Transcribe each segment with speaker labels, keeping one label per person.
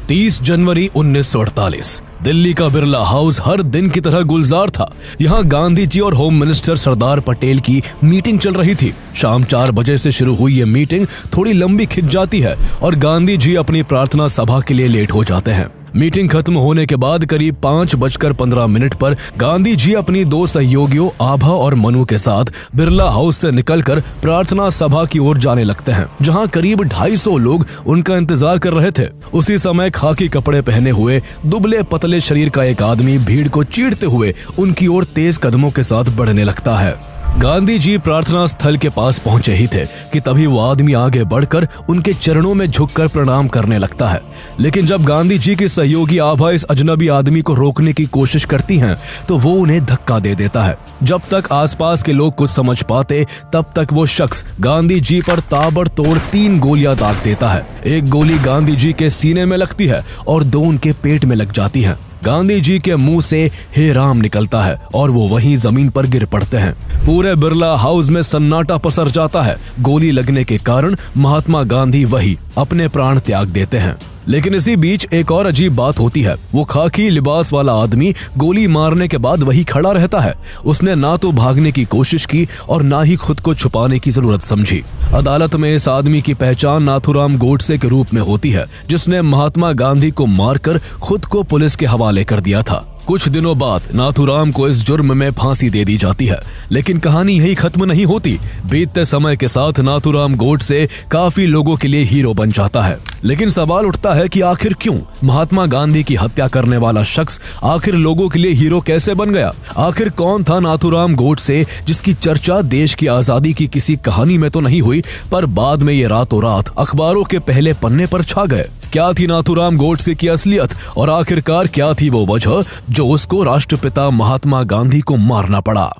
Speaker 1: 30 जनवरी 1948 दिल्ली का बिरला हाउस हर दिन की तरह गुलजार था। यहाँ गांधी जी और होम मिनिस्टर सरदार पटेल की मीटिंग चल रही थी। शाम 4 बजे से शुरू हुई ये मीटिंग थोड़ी लंबी खिंच जाती है और गांधी जी अपनी प्रार्थना सभा के लिए लेट हो जाते हैं। मीटिंग खत्म होने के बाद करीब 5:15 पर गांधी जी अपनी 2 सहयोगियों आभा और मनु के साथ बिरला हाउस से निकलकर प्रार्थना सभा की ओर जाने लगते हैं, जहां करीब 250 लोग उनका इंतजार कर रहे थे। उसी समय खाकी कपड़े पहने हुए दुबले पतले शरीर का एक आदमी भीड़ को चीरते हुए उनकी ओर तेज कदमों के साथ बढ़ने लगता है। गांधी जी प्रार्थना स्थल के पास पहुंचे ही थे कि तभी वो आदमी आगे बढ़कर उनके चरणों में झुककर प्रणाम करने लगता है। लेकिन जब गांधी जी की सहयोगी आभा इस अजनबी आदमी को रोकने की कोशिश करती हैं, तो वो उन्हें धक्का दे देता है। जब तक आसपास के लोग कुछ समझ पाते, तब तक वो शख्स गांधी जी पर ताबड़तोड़ 3 गोलियां दाग देता है। एक गोली गांधी जी के सीने में लगती है और 2 उनके पेट में लग जाती है। गांधी जी के मुंह से हे राम निकलता है और वो वहीं जमीन पर गिर पड़ते हैं। पूरे बिरला हाउस में सन्नाटा पसर जाता है। गोली लगने के कारण महात्मा गांधी वही अपने प्राण त्याग देते हैं। लेकिन इसी बीच एक और अजीब बात होती है। वो खाकी लिबास वाला आदमी गोली मारने के बाद वही खड़ा रहता है। उसने ना तो भागने की कोशिश की और ना ही खुद को छुपाने की जरूरत समझी। अदालत में इस आदमी की पहचान नाथूराम गोडसे के रूप में होती है, जिसने महात्मा गांधी को मारकर खुद को पुलिस के हवाले कर दिया था। कुछ दिनों बाद नाथूराम को इस जुर्म में फांसी दे दी जाती है। लेकिन कहानी यही खत्म नहीं होती। बीतते समय के साथ नाथूराम गोडसे काफी लोगों के लिए हीरो बन जाता है। लेकिन सवाल उठता है कि आखिर क्यों? महात्मा गांधी की हत्या करने वाला शख्स आखिर लोगों के लिए हीरो कैसे बन गया? आखिर कौन था नाथूराम गोडसे, जिसकी चर्चा देश की आजादी की किसी कहानी में तो नहीं हुई, पर बाद में ये रातों रात अखबारों के पहले पन्ने पर छा गए? क्या थी नाथूराम गोडसे की असलियत और आखिरकार क्या थी वो वजह जो उसको राष्ट्रपिता महात्मा गांधी को मारना पड़ा?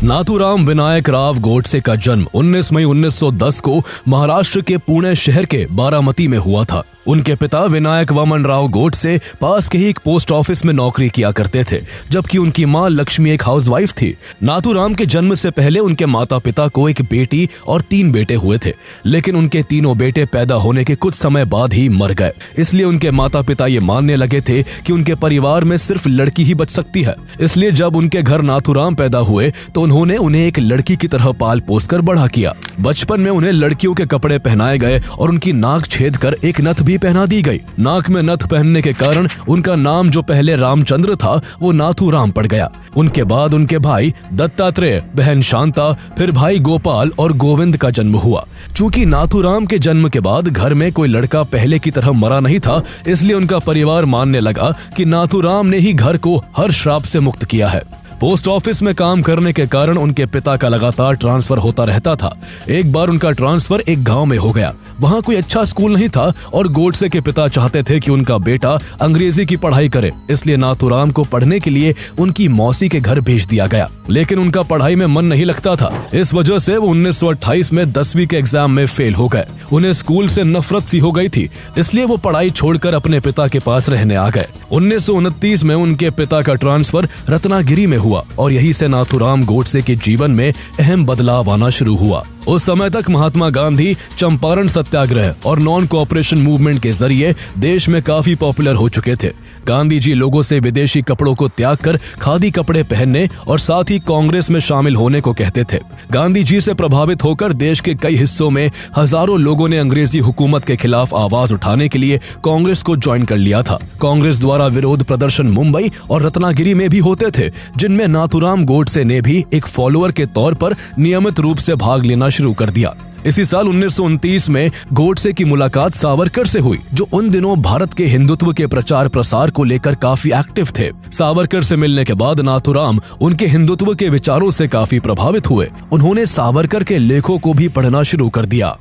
Speaker 1: नाथूराम विनायक राव गोडसे का जन्म 19 मई 1910 को महाराष्ट्र के पुणे शहर के बारामती में हुआ था। उनके पिता विनायक वामन राव गोडसे पास के ही एक पोस्ट ऑफिस में नौकरी किया करते थे, जबकि उनकी मां लक्ष्मी एक हाउसवाइफ थी। नाथूराम के जन्म से पहले उनके माता पिता को एक बेटी और 3 बेटे हुए थे, लेकिन उनके तीनों बेटे पैदा होने के कुछ समय बाद ही मर गए। इसलिए उनके माता पिता ये मानने लगे थे कि उनके परिवार में सिर्फ लड़की ही बच सकती है। इसलिए जब उनके घर नाथूराम पैदा हुए तो उन्होंने उन्हें एक लड़की की तरह पाल पोस कर बड़ा किया। बचपन में उन्हें लड़कियों के कपड़े पहनाए गए और उनकी नाक छेद कर एक नथ भी पहना दी गई। नाक में नथ पहनने के कारण उनका नाम जो पहले रामचंद्र था वो नाथूराम पड़ गया। उनके बाद उनके भाई दत्तात्रेय, बहन शांता, फिर भाई गोपाल और गोविंद का जन्म हुआ। चूंकि नाथूराम के जन्म के बाद घर में कोई लड़का पहले की तरह मरा नहीं था, इसलिए उनका परिवार मानने लगा कि नाथूराम ने ही घर को हर श्राप से मुक्त किया है। पोस्ट ऑफिस में काम करने के कारण उनके पिता का लगातार ट्रांसफर होता रहता था। एक बार उनका ट्रांसफर एक गांव में हो गया। वहां कोई अच्छा स्कूल नहीं था और गोडसे के पिता चाहते थे कि उनका बेटा अंग्रेजी की पढ़ाई करे, इसलिए नाथूराम को पढ़ने के लिए उनकी मौसी के घर भेज दिया गया। लेकिन उनका पढ़ाई में मन नहीं लगता था। इस वजह से वो 1928 में 10वीं के एग्जाम में फेल हो गए। उन्हें स्कूल से नफरत सी हो गई थी, इसलिए वो पढ़ाई छोड़कर अपने पिता के पास रहने आ गए। 1929 में उनके पिता का ट्रांसफर रत्नागिरी में हुआ और यही से नाथूराम गोडसे के जीवन में अहम बदलाव आना शुरू हुआ। उस समय तक महात्मा गांधी चंपारण सत्याग्रह और नॉन कोऑपरेशन मूवमेंट के जरिए देश में काफी पॉपुलर हो चुके थे। गांधी जी लोगों से विदेशी कपड़ों को त्याग कर खादी कपड़े पहनने और साथ ही कांग्रेस में शामिल होने को कहते थे। गांधी जी से प्रभावित होकर देश के कई हिस्सों में हजारों लोगों ने अंग्रेजी हुकूमत के खिलाफ आवाज उठाने के लिए कांग्रेस को ज्वाइन कर लिया था। कांग्रेस द्वारा विरोध प्रदर्शन मुंबई और रत्नागिरी में भी होते थे, जिनमें नाथूराम गोडसे ने भी एक फॉलोअर के तौर पर नियमित रूप से भाग लेना शुरू कर दिया। इसी साल 1929 में गोडसे की मुलाकात सावरकर से हुई, जो उन दिनों भारत के हिंदुत्व के प्रचार प्रसार को लेकर काफी एक्टिव थे। सावरकर से मिलने के बाद नाथूराम उनके हिंदुत्व के विचारों से काफी प्रभावित हुए। उन्होंने सावरकर के लेखों को भी पढ़ना शुरू कर दिया।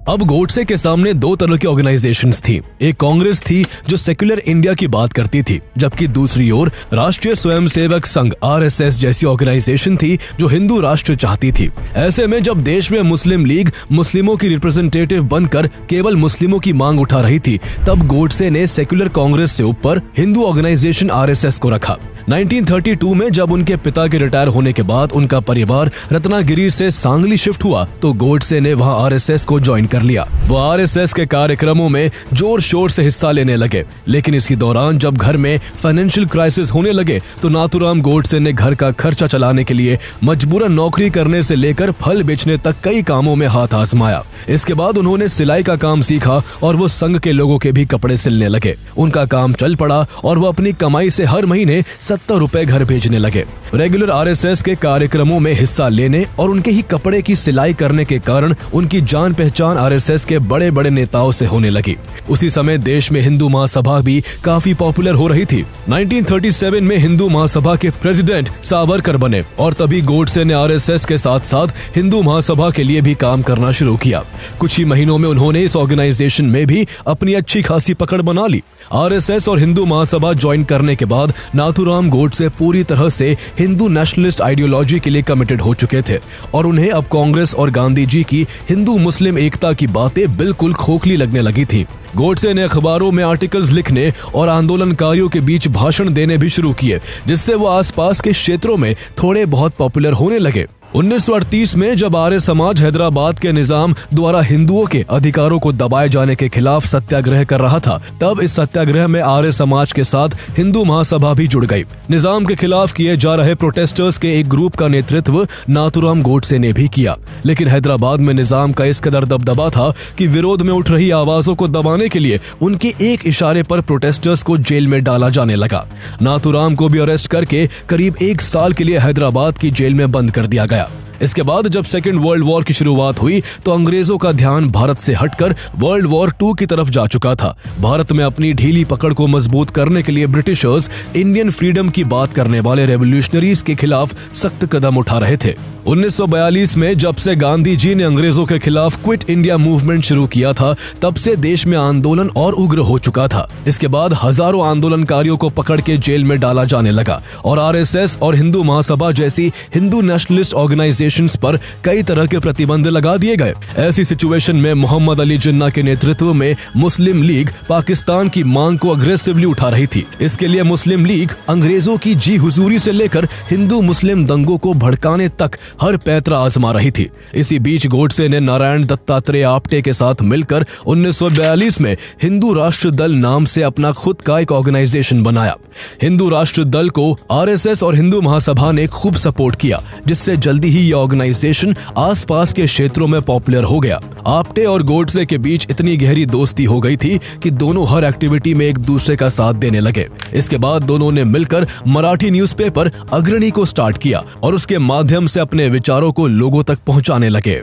Speaker 1: अब गोडसे के सामने 2 तरह की ऑर्गेनाइजेशंस थी। एक कांग्रेस थी जो सेक्युलर इंडिया की बात करती थी, जबकि दूसरी ओर राष्ट्रीय स्वयंसेवक संघ RSS जैसी ऑर्गेनाइजेशन थी जो हिंदू राष्ट्र चाहती थी। ऐसे में जब देश में मुस्लिम लीग मुस्लिमों की रिप्रेजेंटेटिव बनकर केवल मुस्लिमों की मांग उठा रही थी, तब गोडसे ने सेक्युलर कांग्रेस से ऊपर हिंदू ऑर्गेनाइजेशन RSS को रखा। 1932 में जब उनके पिता के रिटायर होने के बाद उनका परिवार रत्नागिरी से सांगली शिफ्ट हुआ तो गोडसे ने वहां आरएसएस को ज्वाइन कर लिया। वो आरएसएस के कार्यक्रमों में जोर शोर से हिस्सा लेने लगे, लेकिन इसी दौरान जब घर में फाइनेंशियल क्राइसिस होने लगे तो नाथूराम गोडसे ने घर का खर्चा चलाने के लिए मजबूरन नौकरी करने से लेकर फल बेचने तक कई कामों में हाथ आजमाया। इसके बाद उन्होंने सिलाई का काम सीखा और वो संघ के लोगों के भी कपड़े सिलने लगे। उनका काम चल पड़ा और वो अपनी कमाई से हर महीने 70 रुपए घर भेजने लगे। रेगुलर आरएसएस के कार्यक्रमों में हिस्सा लेने और उनके ही कपड़े की सिलाई करने के कारण उनकी जान पहचान आरएसएस के बड़े बड़े नेताओं से होने लगी। उसी समय देश में हिंदू महासभा भी काफी पॉपुलर हो रही थी। 1937 में हिंदू महासभा के प्रेसिडेंट सावरकर बने और तभी गोडसे ने आरएसएस के साथ साथ हिंदू महासभा के लिए भी काम करना शुरू किया। कुछ ही महीनों में उन्होंने इस ऑर्गेनाइजेशन में भी अपनी अच्छी खासी पकड़ बना ली। आरएसएस और हिंदू महासभा ज्वाइन करने के बाद नाथूराम गोडसे पूरी तरह से हिंदू नेशनलिस्ट आइडियोलॉजी के लिए कमिटेड हो चुके थे और उन्हें अब कांग्रेस और गांधी जी की हिंदू मुस्लिम एकता की बातें बिल्कुल खोखली लगने लगी थी। गोडसे ने अखबारों में आर्टिकल्स लिखने और आंदोलनकारियों के बीच भाषण देने भी शुरू किए, जिससे वो आसपास के क्षेत्रों में थोड़े बहुत पॉपुलर होने लगे। 1938 में जब आर्य समाज हैदराबाद के निजाम द्वारा हिंदुओं के अधिकारों को दबाए जाने के खिलाफ सत्याग्रह कर रहा था, तब इस सत्याग्रह में आर्य समाज के साथ हिंदू महासभा भी जुड़ गई। निजाम के खिलाफ किए जा रहे प्रोटेस्टर्स के एक ग्रुप का नेतृत्व नाथूराम गोडसे ने भी किया, लेकिन हैदराबाद में निजाम का इस कदर दबदबा था कि विरोध में उठ रही आवाजों को दबाने के लिए उनके एक इशारे पर प्रोटेस्टर्स को जेल में डाला जाने लगा। नाथूराम को भी अरेस्ट करके करीब 1 साल के लिए हैदराबाद की जेल में बंद कर दिया गया। इसके बाद जब सेकेंड वर्ल्ड वॉर की शुरुआत हुई तो अंग्रेजों का ध्यान भारत से हटकर वर्ल्ड वॉर 2 की तरफ जा चुका था। भारत में अपनी ढीली पकड़ को मजबूत करने के लिए ब्रिटिशर्स इंडियन फ्रीडम की बात करने वाले रेवोल्यूशनरीज के खिलाफ सख्त कदम उठा रहे थे। 1942 में जब से गांधी जी ने अंग्रेजों के खिलाफ क्विट इंडिया मूवमेंट शुरू किया था, तब से देश में आंदोलन और उग्र हो चुका था। इसके बाद हजारों आंदोलनकारियों को पकड़ के जेल में डाला जाने लगा और आरएसएस और हिंदू महासभा जैसी हिंदू नेशनलिस्ट ऑर्गेनाइजेशंस पर कई तरह के प्रतिबंध लगा दिए गए। ऐसी सिचुएशन में मोहम्मद अली जिन्ना के नेतृत्व में मुस्लिम लीग पाकिस्तान की मांग को अग्रेसिवली उठा रही थी। इसके लिए मुस्लिम लीग अंग्रेजों की जी हुजूरी से लेकर हिंदू मुस्लिम दंगों को भड़काने तक हर पैतरा आजमा रही थी। इसी बीच गोडसे ने नारायण दत्तात्रेय आप्टे के साथ मिलकर 1942 में हिंदू राष्ट्र दल नाम से अपना खुद का एक ऑर्गेनाइजेशन बनाया। हिंदू राष्ट्र दल को आरएसएस और हिंदू महासभा ने खूब सपोर्ट किया, जिससे जल्दी ही ये ऑर्गेनाइजेशन आसपास के क्षेत्रों में पॉपुलर हो गया। आप्टे और गोडसे के बीच इतनी गहरी दोस्ती हो गई थी कि दोनों हर एक्टिविटी में एक दूसरे का साथ देने लगे। इसके बाद दोनों ने मिलकर मराठी न्यूज़पेपर अग्रणी को स्टार्ट किया और उसके माध्यम से अपने विचारों को लोगों तक पहुंचाने लगे।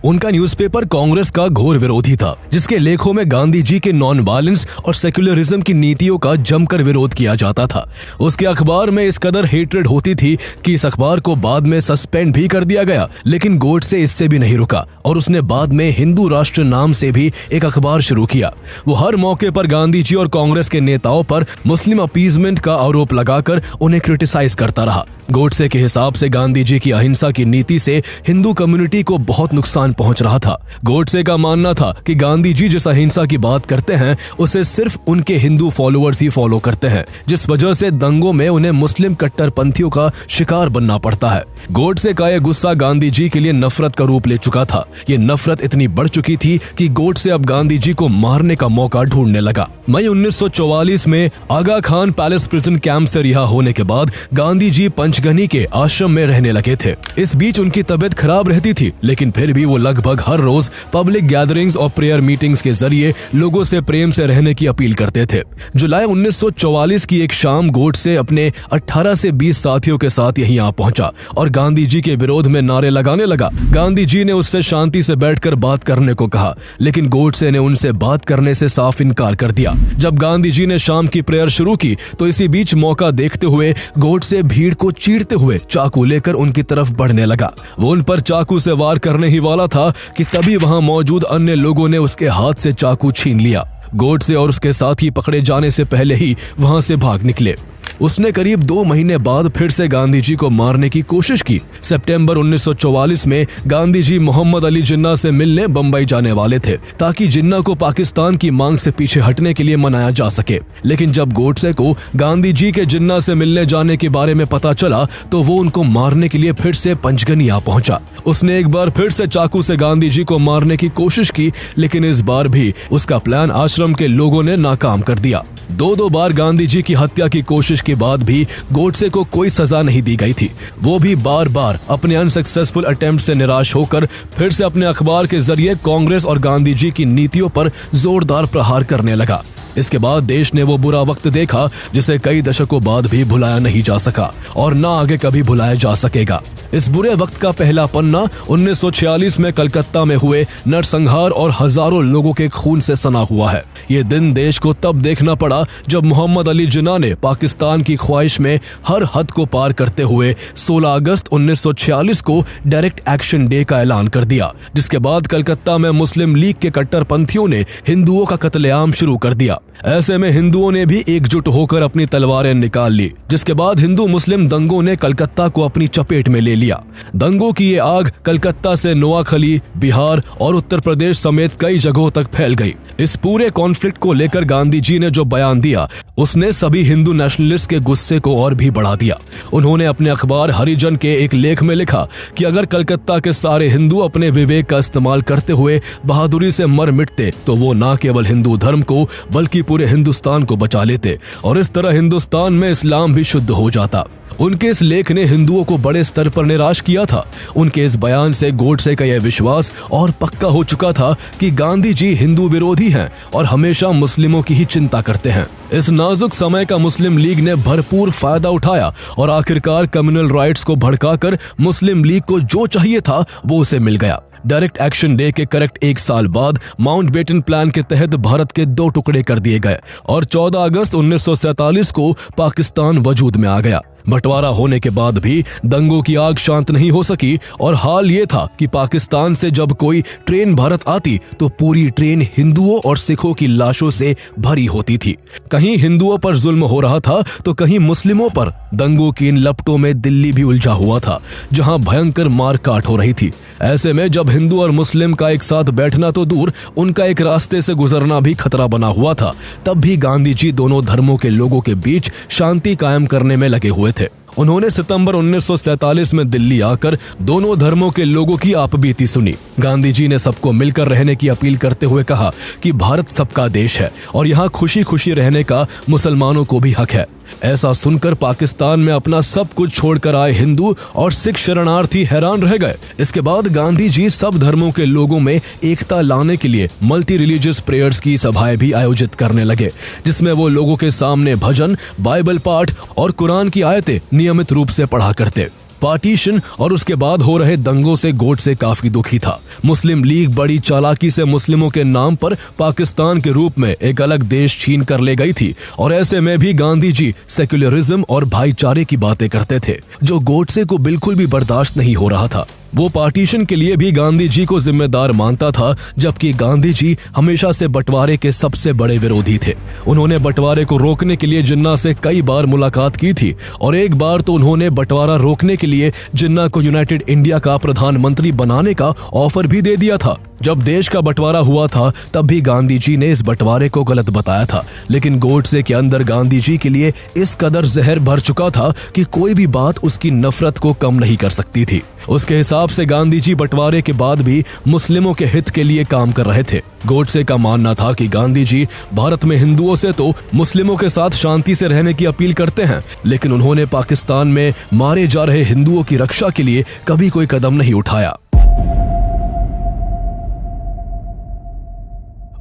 Speaker 1: उनका न्यूज़पेपर कांग्रेस का घोर विरोधी था, जिसके लेखों में गांधी जी के नॉन वायलेंस और सेक्युलरिज्म की नीतियों का जमकर विरोध किया जाता था। उसके अखबार में इस कदर हेट्रेड होती थी कि इस अखबार को बाद में सस्पेंड भी कर दिया गया, लेकिन गोडसे इससे भी नहीं रुका और उसने बाद में हिंदू राष्ट्र नाम से भी एक अखबार शुरू किया। वो हर मौके पर गांधी जी और कांग्रेस के नेताओं पर मुस्लिम अपीजमेंट का आरोप लगाकर उन्हें क्रिटिसाइज करता रहा। गोडसे के हिसाब से गांधी जी की अहिंसा की नीति से हिंदू कम्युनिटी को बहुत नुकसान पहुंच रहा था। गोडसे का मानना था कि गांधी जी जिस अहिंसा की बात करते हैं उसे सिर्फ उनके हिंदू फॉलोअर्स ही फॉलो करते हैं, जिस वजह से दंगों में उन्हें मुस्लिम कट्टरपंथियों का शिकार बनना पड़ता है। गोडसे का यह गुस्सा गांधी जी के लिए नफरत का रूप ले चुका था। ये नफरत इतनी बढ़ चुकी थी कि गोडसे अब गांधी जी को मारने का मौका ढूंढने लगा। मई 1944 में आगा खान पैलेस प्रिजन कैंप से रिहा होने के बाद गांधी जी पंचगनी के आश्रम में रहने लगे थे। इस बीच उनकी तबीयत खराब रहती थी, लेकिन फिर भी वो लगभग हर रोज पब्लिक गैदरिंग्स और प्रेयर मीटिंग्स के जरिए लोगों से प्रेम से रहने की अपील करते थे। जुलाई 1944 की एक शाम गोडसे अपने 18 से 20 साथियों के साथ यहीं आ पहुंचा और गांधी जी के विरोध में नारे लगाने लगा। गांधी जी ने उससे शांति से बैठकर बात करने को कहा, लेकिन गोडसे ने उनसे बात करने से साफ इनकार कर दिया। जब गांधी जी ने शाम की प्रेयर शुरू की तो इसी बीच मौका देखते हुए गोडसे भीड़ को चीरते हुए चाकू लेकर उनकी तरफ बढ़ने लगा। वो उन पर चाकू से वार करने ही वाला था कि तभी वहां मौजूद अन्य लोगों ने उसके हाथ से चाकू छीन लिया। गोडसे और उसके साथी पकड़े जाने से पहले ही वहां से भाग निकले। उसने करीब 2 महीने बाद फिर से गांधी जी को मारने की कोशिश की। सितंबर 1944 में गांधी जी मोहम्मद अली जिन्ना से मिलने बंबई जाने वाले थे ताकि जिन्ना को पाकिस्तान की मांग से पीछे हटने के लिए मनाया जा सके। लेकिन जब गोडसे को गांधी जी के जिन्ना से मिलने जाने के बारे में पता चला तो वो उनको मारने के लिए फिर से पंचगनी आ पहुंचा। उसने एक बार फिर से चाकू से गांधी जी को मारने की कोशिश की, लेकिन इस बार भी उसका प्लान आश्रम के लोगों ने नाकाम कर दिया। 2 बार गांधी जी की हत्या की कोशिश के बाद भी गोडसे को कोई सजा नहीं दी गई थी। वो भी बार बार अपने अनसक्सेसफुल अटेम्प्ट से निराश होकर फिर से अपने अखबार के जरिए कांग्रेस और गांधी जी की नीतियों पर जोरदार प्रहार करने लगा। इसके बाद देश ने वो बुरा वक्त देखा जिसे कई दशकों बाद भी भुलाया नहीं जा सका और ना आगे कभी भुलाया जा सकेगा। इस बुरे वक्त का पहला पन्ना 1946 में कलकत्ता में हुए नरसंहार और हजारों लोगों के खून से सना हुआ है। ये दिन देश को तब देखना पड़ा जब मोहम्मद अली जिन्ना ने पाकिस्तान की ख्वाहिश में हर हद को पार करते हुए 16 अगस्त 1946 को डायरेक्ट एक्शन डे का ऐलान कर दिया, जिसके बाद कलकत्ता में मुस्लिम लीग के कट्टरपंथियों ने हिंदुओं का कत्लेआम शुरू कर दिया। ऐसे में हिंदुओं ने भी एकजुट होकर अपनी तलवारें निकाल ली, जिसके बाद हिंदू मुस्लिम दंगों ने कलकत्ता को अपनी चपेट में ले लिया। दंगों की ये आग कलकत्ता से नोआखली, बिहार और उत्तर प्रदेश समेत कई जगहों तक फैल गई। इस पूरे कॉन्फ्लिक्ट को लेकर गांधी जी ने जो बयान दिया उसने सभी हिंदू नेशनलिस्ट के गुस्से को और भी बढ़ा दिया। उन्होंने अपने अखबार हरिजन के एक लेख में लिखा कि अगर कलकत्ता के सारे हिंदू अपने विवेक का इस्तेमाल करते हुए बहादुरी से मर मिटते तो वो न केवल हिंदू धर्म को बल्कि पूरे हिंदुस्तान को बचा लेते और इस तरह हिंदुस्तान में इस्लाम भी शुद्ध हो जाता। उनके इस लेख ने हिंदुओं को बड़े स्तर पर निराश किया था। उनके इस बयान से गोडसे का यह विश्वास और पक्का हो चुका था कि गांधी जी हिंदू विरोधी हैं और हमेशा मुस्लिमों की ही चिंता करते हैं। इस नाजुक समय का मुस्लिम लीग ने भरपूर फायदा उठाया और आखिरकार कम्युनल राइट्स को भड़काकर मुस्लिम लीग को जो चाहिए था वो उसे मिल गया। डायरेक्ट एक्शन डे के करेक्ट 1 साल बाद माउंटबेटन प्लान के तहत भारत के 2 टुकड़े कर दिए गए और 14 अगस्त 1947 को पाकिस्तान वजूद में आ गया। बंटवारा होने के बाद भी दंगों की आग शांत नहीं हो सकी और हाल ये था कि पाकिस्तान से जब कोई ट्रेन भारत आती तो पूरी ट्रेन हिंदुओं और सिखों की लाशों से भरी होती थी। कहीं हिंदुओं पर जुल्म हो रहा था तो कहीं मुस्लिमों पर। दंगों की इन लपटों में दिल्ली भी उलझा हुआ था, जहां भयंकर मारकाट हो रही थी। ऐसे में जब हिंदू और मुस्लिम का एक साथ बैठना तो दूर, उनका एक रास्ते से गुजरना भी खतरा बना हुआ था, तब भी गांधी जी दोनों धर्मों के लोगों के बीच शांति कायम करने में लगे हुए थे। उन्होंने सितंबर 1947 में दिल्ली आकर दोनों धर्मों के लोगों की आपबीती सुनी। गांधी जी ने सबको मिलकर रहने की अपील करते हुए कहा कि भारत सबका देश है और यहाँ खुशी खुशी रहने का मुसलमानों को भी हक है। ऐसा सुनकर पाकिस्तान में अपना सब कुछ छोड़कर आए हिंदू और सिख शरणार्थी हैरान रह गए। इसके बाद गांधी जी सब धर्मों के लोगों में एकता लाने के लिए मल्टी रिलीजियस प्रेयर्स की सभाएं भी आयोजित करने लगे, जिसमें वो लोगों के सामने भजन, बाइबल पाठ और कुरान की आयतें नियमित रूप से पढ़ा करते। पार्टीशन और उसके बाद हो रहे दंगों से गोडसे काफी दुखी था। मुस्लिम लीग बड़ी चालाकी से मुस्लिमों के नाम पर पाकिस्तान के रूप में एक अलग देश छीन कर ले गई थी और ऐसे में भी गांधी जी सेक्युलरिज्म और भाईचारे की बातें करते थे, जो गोडसे को बिल्कुल भी बर्दाश्त नहीं हो रहा था। वो पार्टीशन के लिए भी गांधी जी को जिम्मेदार मानता था, जबकि गांधी जी हमेशा से बंटवारे के सबसे बड़े विरोधी थे। उन्होंने बंटवारे को रोकने के लिए जिन्ना से कई बार मुलाकात की थी और एक बार तो उन्होंने बंटवारा रोकने के लिए जिन्ना को यूनाइटेड इंडिया का प्रधानमंत्री बनाने का ऑफर भी दे दिया था। जब देश का बंटवारा हुआ था तब भी गांधी जी ने इस बंटवारे को गलत बताया था, लेकिन गोडसे के अंदर गांधी जी के लिए इस कदर जहर भर चुका था कि कोई भी बात उसकी नफरत को कम नहीं कर सकती थी। उसके हिसाब से गांधी जी बंटवारे के बाद भी मुस्लिमों के हित के लिए काम कर रहे थे। गोडसे का मानना था कि गांधी जी भारत में हिंदुओं से तो मुस्लिमों के साथ शांति से रहने की अपील करते हैं, लेकिन उन्होंने पाकिस्तान में मारे जा रहे हिंदुओं की रक्षा के लिए कभी कोई कदम नहीं उठाया।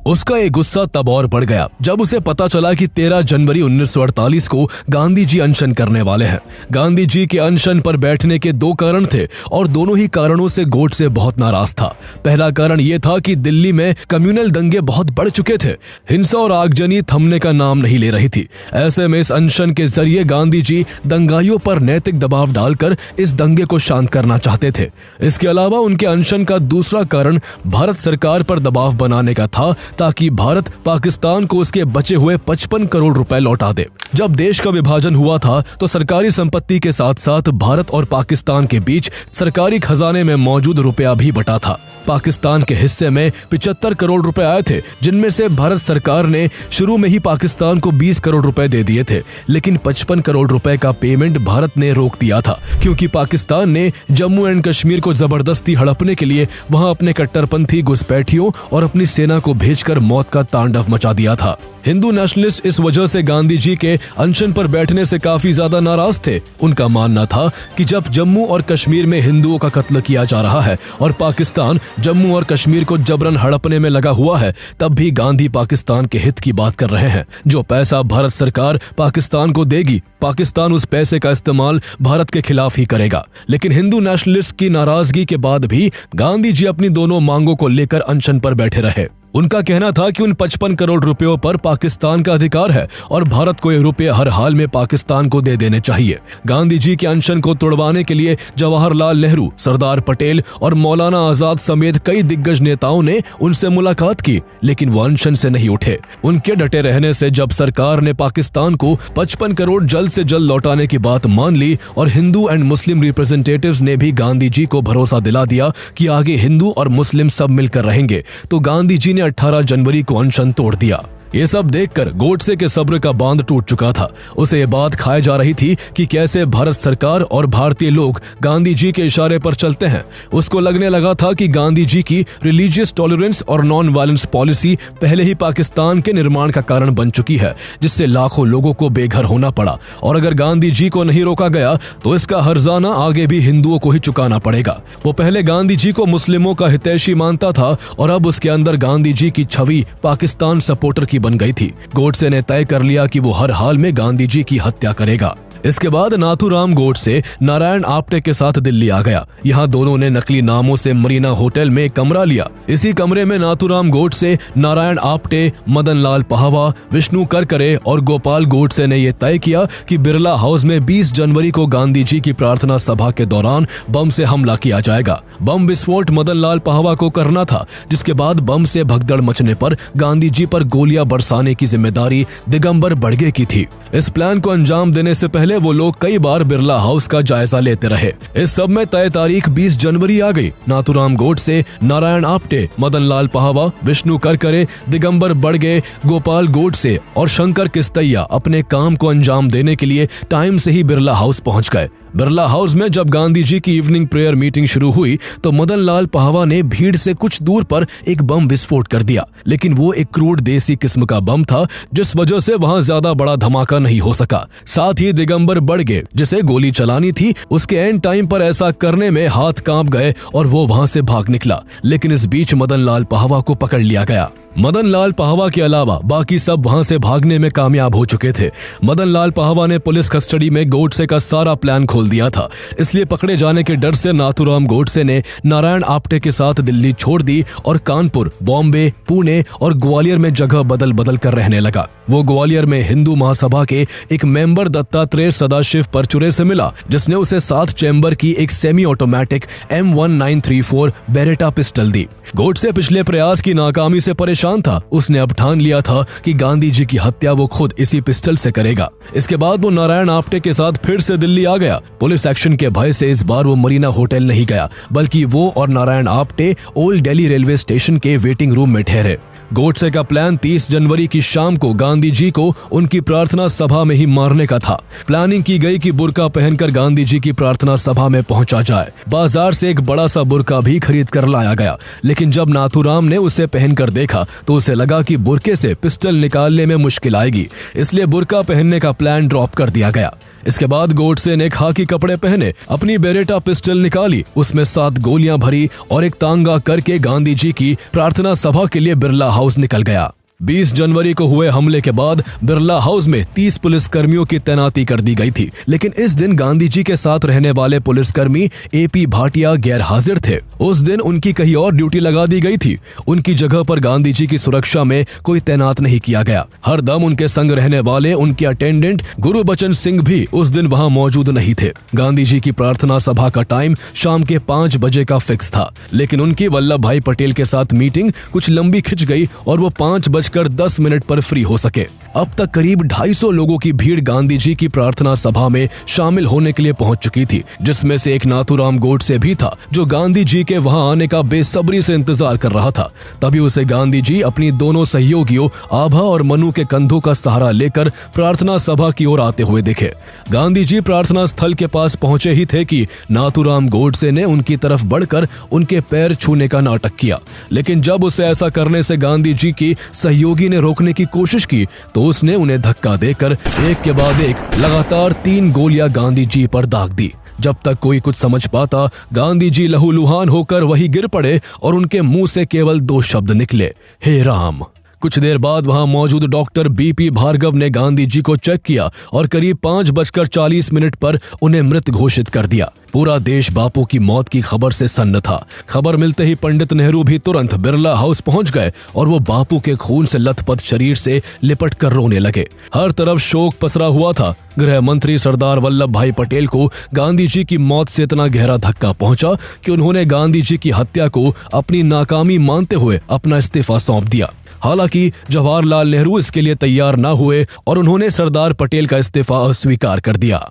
Speaker 1: उसका ये गुस्सा तब और बढ़ गया जब उसे पता चला कि 13 जनवरी 1948 को गांधी जी अनशन करने वाले हैं। गांधी जी के अनशन पर बैठने के 2 कारण थे और दोनों ही कारणों से गोडसे बहुत नाराज था। पहला कारण यह था कि दिल्ली में कम्युनल दंगे बहुत बढ़ चुके थे। हिंसा और आगजनी थमने का नाम नहीं ले रही थी। ऐसे में इस अनशन के जरिए गांधी जी दंगाइयों पर नैतिक दबाव डालकर इस दंगे को शांत करना चाहते थे। इसके अलावा उनके अनशन का दूसरा कारण भारत सरकार पर दबाव बनाने का था ताकि भारत पाकिस्तान को उसके बचे हुए 55 करोड़ रुपए लौटा दे। जब देश का विभाजन हुआ था तो सरकारी संपत्ति के साथ साथ भारत और पाकिस्तान के बीच सरकारी खजाने में मौजूद रुपया भी बटा था। पाकिस्तान के हिस्से में 75 करोड़ रुपए आए थे, जिनमें से भारत सरकार ने शुरू में ही पाकिस्तान को 20 करोड़ रुपए दे दिए थे, लेकिन 55 करोड़ रुपए का पेमेंट भारत ने रोक दिया था क्योंकि पाकिस्तान ने जम्मू एंड कश्मीर को जबरदस्ती हड़पने के लिए वहां अपने कट्टरपंथी घुसपैठियों और अपनी सेना को भेजकर मौत का तांडव मचा दिया था। हिंदू नेशनलिस्ट इस वजह से गांधी जी के अनशन पर बैठने से काफी ज्यादा नाराज थे। उनका मानना था कि जब जम्मू और कश्मीर में हिंदुओं का कत्ल किया जा रहा है और पाकिस्तान जम्मू और कश्मीर को जबरन हड़पने में लगा हुआ है, तब भी गांधी पाकिस्तान के हित की बात कर रहे हैं। जो पैसा भारत सरकार पाकिस्तान को देगी, पाकिस्तान उस पैसे का इस्तेमाल भारत के खिलाफ ही करेगा। लेकिन हिंदू नेशनलिस्ट की नाराजगी के बाद भी गांधी जी अपनी दोनों मांगों को लेकर अनशन पर बैठे रहे। उनका कहना था कि उन 55 करोड़ रुपयों पर पाकिस्तान का अधिकार है और भारत को ये रुपये हर हाल में पाकिस्तान को दे देने चाहिए। गांधी जी के अनशन को तोड़वाने के लिए जवाहरलाल नेहरू, सरदार पटेल और मौलाना आजाद समेत कई दिग्गज नेताओं ने उनसे मुलाकात की, लेकिन वो अनशन से नहीं उठे। उनके डटे रहने से जब सरकार ने पाकिस्तान को 55 करोड़ जल्द से जल्द लौटाने की बात मान ली और हिंदू एंड मुस्लिम रिप्रेजेंटेटिव्स ने भी गांधी जी को भरोसा दिला दिया कि आगे हिंदू और मुस्लिम सब मिलकर रहेंगे, तो गांधी जी ने 18 जनवरी को अनशन तोड़ दिया। ये सब देखकर गोडसे के सब्र का बांध टूट चुका था। उसे ये बात खाए जा रही थी कि कैसे भारत सरकार और भारतीय लोग गांधी जी के इशारे पर चलते हैं। उसको लगने लगा था कि गांधी जी की रिलीजियस टॉलरेंस और नॉन वायलेंस पॉलिसी पहले ही पाकिस्तान के निर्माण का कारण बन चुकी है, जिससे लाखों लोगों को बेघर होना पड़ा और अगर गांधी जी को नहीं रोका गया तो इसका हर्जाना आगे भी हिंदुओं को ही चुकाना पड़ेगा। वो पहले गांधी जी को मुस्लिमों का हितैषी मानता था और अब उसके अंदर गांधी जी की छवि पाकिस्तान सपोर्टर की बन गई थी। गोडसे ने तय कर लिया कि वो हर हाल में गांधी जी की हत्या करेगा। इसके बाद नाथूराम गोडसे नारायण आप्टे के साथ दिल्ली आ गया। यहाँ दोनों ने नकली नामों से मरीना होटल में कमरा लिया। इसी कमरे में नाथूराम गोडसे, नारायण आप्टे, मदन लाल पहावा, विष्णु करकरे और गोपाल गोडसे ने यह तय किया कि बिरला हाउस में 20 जनवरी को गांधी जी की प्रार्थना सभा के दौरान बम से हमला किया जाएगा। बम विस्फोट मदन लाल पहावा को करना था, जिसके बाद बम से भगदड़ मचने पर गांधी जी पर गोलियां बरसाने की जिम्मेदारी दिगंबर बड़गे की थी। इस प्लान को अंजाम देने से पहले वो लोग कई बार बिरला हाउस का जायजा लेते रहे। इस सब में तय तारीख 20 जनवरी आ गई। नाथूराम गोडसे, नारायण आप्टे, मदन लाल पहावा, विष्णु करकरे, दिगंबर बड़गे, गोपाल गोडसे और शंकर किस्तैया अपने काम को अंजाम देने के लिए टाइम से ही बिरला हाउस पहुंच गए। बिरला हाउस में जब गांधी जी की इवनिंग प्रेयर मीटिंग शुरू हुई तो मदन लाल पहावा ने भीड़ से कुछ दूर पर एक बम विस्फोट कर दिया, लेकिन वो एक क्रूड देसी किस्म का बम था, जिस वजह से वहां ज्यादा बड़ा धमाका नहीं हो सका। साथ ही दिगंबर बड़गे, जिसे गोली चलानी थी, उसके एंड टाइम पर ऐसा करने में हाथ कांप गए और वो वहां से भाग निकला, लेकिन इस बीच मदन लाल पहावा को पकड़ लिया गया। मदन लाल पहावा के अलावा बाकी सब वहां से भागने में कामयाब हो चुके थे। मदन लाल पहावा ने पुलिस कस्टडी में गोडसे का सारा प्लान खोल दिया था, इसलिए पकड़े जाने के डर से नाथूराम गोडसे ने नारायण आप्टे के साथ दिल्ली छोड़ दी और कानपुर, बॉम्बे, पुणे और ग्वालियर में जगह बदल बदल कर रहने लगा। वो ग्वालियर में हिंदू महासभा के एक मेंबर दत्तात्रेय सदाशिव परचुरे से मिला, जिसने उसे 7 चैम्बर की एक semi automatic M1934 Beretta pistol दी। गोडसे पिछले प्रयास की नाकामी से परेशान था। उसने अब ठान लिया था कि गांधी जी की हत्या वो खुद इसी पिस्टल से करेगा। इसके बाद वो नारायण आप्टे के साथ फिर से दिल्ली आ गया। पुलिस एक्शन के भय से इस बार वो मरीना होटल नहीं गया, बल्कि वो और Narayan Apte old Delhi railway station के वेटिंग रूम में ठहरे। गोडसे का प्लान 30 जनवरी की शाम को गांधी जी को उनकी प्रार्थना सभा में ही मारने का था। प्लानिंग की गई कि बुर्का पहनकर गांधी जी की प्रार्थना सभा में पहुंचा जाए। बाजार से एक बड़ा सा बुर्का भी खरीद कर लाया गया, लेकिन जब नाथूराम ने उसे पहनकर देखा तो उसे लगा कि बुर्के से पिस्टल निकालने में मुश्किल आएगी, इसलिए बुर्का पहनने का प्लान ड्रॉप कर दिया गया। इसके बाद गोडसे ने खाकी कपड़े पहने, अपनी बेरेटा पिस्टल निकाली, उसमें 7 गोलियां भरी और एक तांगा करके गांधी जी की प्रार्थना सभा के लिए बिरला हाउस निकल गया। 20 जनवरी को हुए हमले के बाद बिरला हाउस में 30 पुलिसकर्मियों की तैनाती कर दी गई थी, लेकिन इस दिन गांधी जी के साथ रहने वाले पुलिसकर्मी एपी भाटिया गैर हाजिर थे। उस दिन उनकी कहीं और ड्यूटी लगा दी गई थी। उनकी जगह पर गांधी जी की सुरक्षा में कोई तैनात नहीं किया गया। हर दम उनके संग रहने वाले उनके अटेंडेंट गुरुबचन सिंह भी उस दिन वहां मौजूद नहीं थे। गांधी जी की प्रार्थना सभा का टाइम शाम के 5 बजे का फिक्स था, लेकिन उनकी वल्लभ भाई पटेल के साथ मीटिंग कुछ लंबी खिंच गई और वो 5:10 पर फ्री हो सके। अब तक करीब 250 लोगों की भीड़ गांधी जी की प्रार्थना सभा में शामिल होने के लिए पहुंच चुकी थी, जिसमें से एक नाथूराम गोडसे भी था, जो गांधी जी के वहां आने का बेसब्री से इंतजार कर रहा था। तभी उसे गांधी जी अपनी दोनों सहयोगियों आभा और मनु के कंधों का सहारा लेकर प्रार्थना सभा की ओर आते हुए दिखे। गांधी जी प्रार्थना स्थल के पास पहुंचे ही थे कि नाथूराम गोडसे ने उनकी तरफ बढ़कर उनके पैर छूने का नाटक किया, लेकिन जब उसे ऐसा करने से गांधी जी की सहयोगी ने रोकने की कोशिश की तो उसने उन्हें धक्का देकर एक के बाद एक लगातार 3 गोलियां गांधी जी पर दाग दी। जब तक कोई कुछ समझ पाता, गांधी जी लहूलुहान होकर वहीं गिर पड़े और उनके मुंह से केवल 2 शब्द निकले, हे राम। कुछ देर बाद वहां मौजूद डॉक्टर बीपी भार्गव ने गांधी जी को चेक किया और करीब 5:40 पर उन्हें मृत घोषित कर दिया। पूरा देश बापू की मौत की खबर से सन्न था। खबर मिलते ही पंडित नेहरू भी तुरंत बिरला हाउस पहुंच गए और वो बापू के खून से लथपथ शरीर से लिपट कर रोने लगे। हर तरफ शोक पसरा हुआ था। गृह मंत्री सरदार वल्लभ भाई पटेल को गांधी जी की मौत से इतना गहरा धक्का पहुंचा कि उन्होंने गांधी जी की हत्या को अपनी नाकामी मानते हुए अपना इस्तीफा सौंप दिया। हालांकि जवाहरलाल नेहरू इसके लिए तैयार न हुए और उन्होंने सरदार पटेल का इस्तीफा अस्वीकार कर दिया।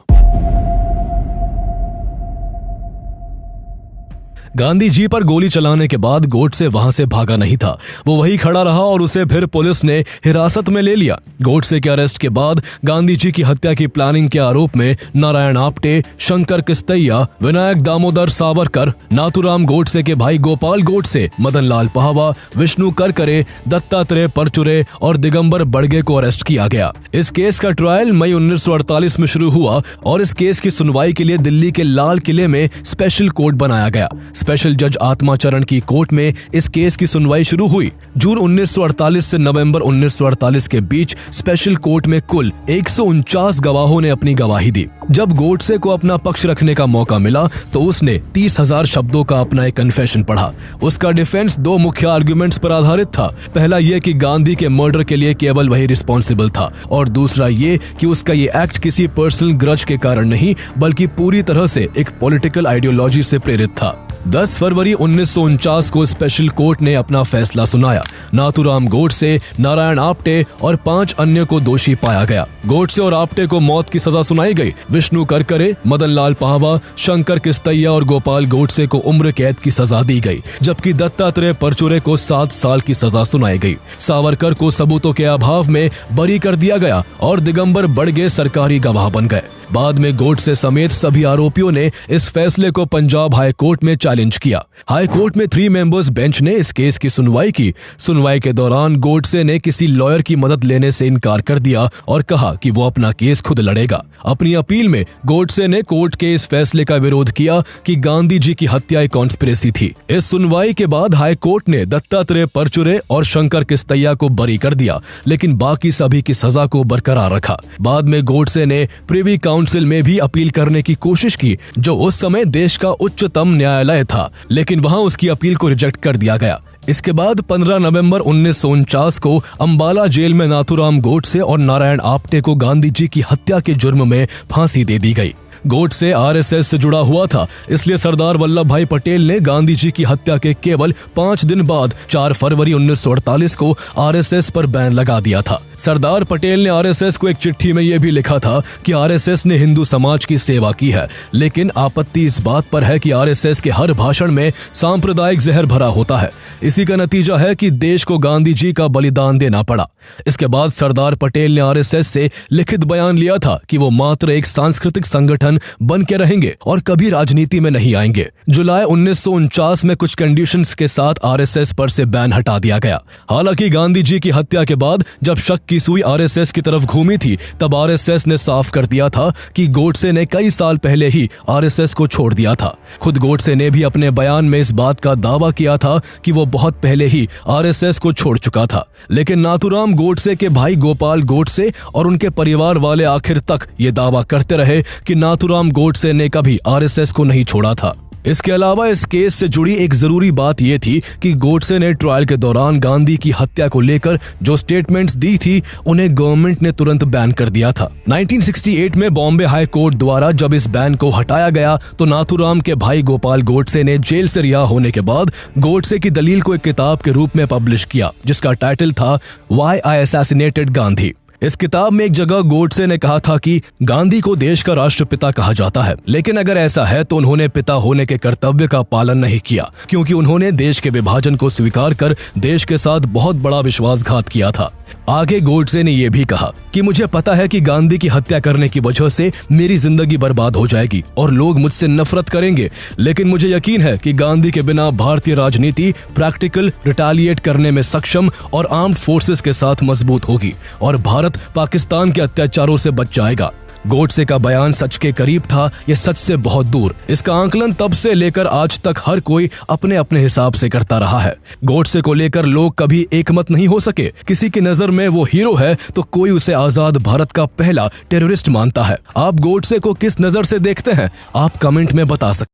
Speaker 1: गांधी जी पर गोली चलाने के बाद गोडसे वहां से भागा नहीं था। वो वहीं खड़ा रहा और उसे फिर पुलिस ने हिरासत में ले लिया। गोडसे के अरेस्ट के बाद गांधी जी की हत्या की प्लानिंग के आरोप में नारायण आप्टे, शंकर किस्तैया, विनायक दामोदर सावरकर, नाथूराम गोडसे के भाई गोपाल गोडसे, मदन लाल पाहवा, विष्णु करकरे, दत्तात्रेय परचुरे और दिगंबर बड़गे को अरेस्ट किया गया। इस केस का ट्रायल मई 1948 में शुरू हुआ और इस केस की सुनवाई के लिए दिल्ली के लाल किले में स्पेशल कोर्ट बनाया गया। स्पेशल जज आत्माचरण की कोर्ट में इस केस की सुनवाई शुरू हुई। जून 1948 से नवंबर 1948 के बीच स्पेशल कोर्ट में कुल 149 गवाहों ने अपनी गवाही दी। जब गोडसे को अपना पक्ष रखने का मौका मिला तो उसने 30,000 शब्दों का अपना एक कन्फेशन पढ़ा। उसका डिफेंस 2 मुख्य आर्गुमेंट्स पर आधारित था। पहला ये कि गांधी के मर्डर के लिए केवल वही रिस्पॉन्सिबल था और दूसरा ये कि उसका ये एक्ट किसी पर्सनल ग्रज के कारण नहीं बल्कि पूरी तरह से एक पॉलिटिकल आइडियोलॉजी से प्रेरित था। 10 फरवरी 1949 को स्पेशल कोर्ट ने अपना फैसला सुनाया। नाथूराम गोडसे, नारायण आप्टे और 5 अन्य को दोषी पाया गया। गोडसे और आप्टे को मौत की सजा सुनाई गई। विष्णु करकरे, मदन लाल पाहवा, शंकर किस्तैया और गोपाल गोडसे को उम्र कैद की सजा दी गई, जबकि दत्तात्रेय परचुरे को 7 साल की सजा सुनाई गई। सावरकर को सबूतों के अभाव में बरी कर दिया गया और दिगंबर बड़गे सरकारी गवाह बन गए। बाद में गोडसे समेत सभी आरोपियों ने इस फैसले को पंजाब हाई कोर्ट में चैलेंज किया। हाई कोर्ट में 3 मेंबर्स बेंच ने इस केस की सुनवाई की। सुनवाई के दौरान गोडसे ने किसी लॉयर की मदद लेने से इनकार कर दिया और कहा कि वो अपना केस खुद लड़ेगा। अपनी अपील में गोडसे ने कोर्ट के इस फैसले का विरोध किया कि गांधी जी की हत्या एक कॉन्स्पिरेसी थी। इस सुनवाई के बाद हाई कोर्ट ने दत्तात्रेय परचुरे और शंकर किस्तैया को बरी कर दिया, लेकिन बाकी सभी की सजा को बरकरार रखा। बाद में गोडसे ने प्रिवी काउंसिल में भी अपील करने की कोशिश की, जो उस समय देश का उच्चतम न्यायालय था, लेकिन वहां उसकी अपील को रिजेक्ट कर दिया गया। इसके बाद 15 नवंबर 1949 को अंबाला जेल में नाथूराम गोडसे और नारायण आप्टे को गांधी जी की हत्या के जुर्म में फांसी दे दी गई। गोडसे आरएसएस से जुड़ा हुआ था, इसलिए सरदार वल्लभ भाई पटेल ने गांधी जी की हत्या के केवल 5 दिन बाद 4 फरवरी 1948 को आरएसएस पर बैन लगा दिया था। सरदार पटेल ने आरएसएस को एक चिट्ठी में यह भी लिखा था कि आरएसएस ने हिंदू समाज की सेवा की है, लेकिन आपत्ति इस बात पर है कि आरएसएस के हर भाषण में सांप्रदायिक जहर भरा होता है। इसी का नतीजा है कि देश को गांधी जी का बलिदान देना पड़ा। इसके बाद सरदार पटेल ने आरएसएस से लिखित बयान लिया था कि वो मात्र एक सांस्कृतिक संगठन बन के रहेंगे और कभी राजनीति में नहीं आएंगे। जुलाई 1949 में कुछ कंडीशंस के साथ आरएसएस पर से बैन हटा दिया गया। हालांकि गांधी जी की हत्या के बाद जब शक की सुई आरएसएस की तरफ घूमी थी, तब आरएसएस ने साफ कर दिया था कि गोडसे ने कई साल पहले ही आरएसएस को छोड़ दिया था। खुद गोडसे ने भी अपने बयान में इस बात का दावा किया था कि वो बहुत पहले ही आरएसएस को छोड़ चुका था। लेकिन नाथूराम गोडसे के भाई गोपाल गोडसे और उनके परिवार वाले आखिर तक ये दावा करते रहे कि नाथूराम गोडसे ने कभी आरएसएस को नहीं छोड़ा था। इसके अलावा इस केस से जुड़ी एक जरूरी बात यह थी कि गोडसे ने ट्रायल के दौरान गांधी की हत्या को लेकर जो स्टेटमेंट्स दी थी उन्हें गवर्नमेंट ने तुरंत बैन कर दिया था। 1968 में बॉम्बे हाई कोर्ट द्वारा जब इस बैन को हटाया गया तो नाथूराम के भाई गोपाल गोडसे ने जेल से रिहा होने के बाद गोडसे की दलील को एक किताब के रूप में पब्लिश किया, जिसका टाइटल था व्हाई आई असैसिनेटेड गांधी। इस किताब में एक जगह गोडसे ने कहा था कि गांधी को देश का राष्ट्रपिता कहा जाता है, लेकिन अगर ऐसा है तो उन्होंने पिता होने के कर्तव्य का पालन नहीं किया, क्योंकि उन्होंने देश के विभाजन को स्वीकार कर देश के साथ बहुत बड़ा विश्वासघात किया था। आगे गोडसे ने यह भी कहा कि मुझे पता है कि गांधी की हत्या करने की वजह से मेरी जिंदगी बर्बाद हो जाएगी और लोग मुझसे नफरत करेंगे, लेकिन मुझे यकीन है कि गांधी के बिना भारतीय राजनीति प्रैक्टिकल रिटेलिएट करने में सक्षम और आर्म्ड फोर्सेस के साथ मजबूत होगी और भारत पाकिस्तान के अत्याचारों से बच जाएगा। गोडसे का बयान सच के करीब था, यह सच से बहुत दूर। इसका आकलन तब से लेकर आज तक हर कोई अपने अपने हिसाब से करता रहा है। गोडसे को लेकर लोग कभी एकमत नहीं हो सके। किसी की नजर में वो हीरो है तो कोई उसे आजाद भारत का पहला टेररिस्ट मानता है। आप गोडसे को किस नजर से देखते हैं, आप कमेंट में बता सकते हैं।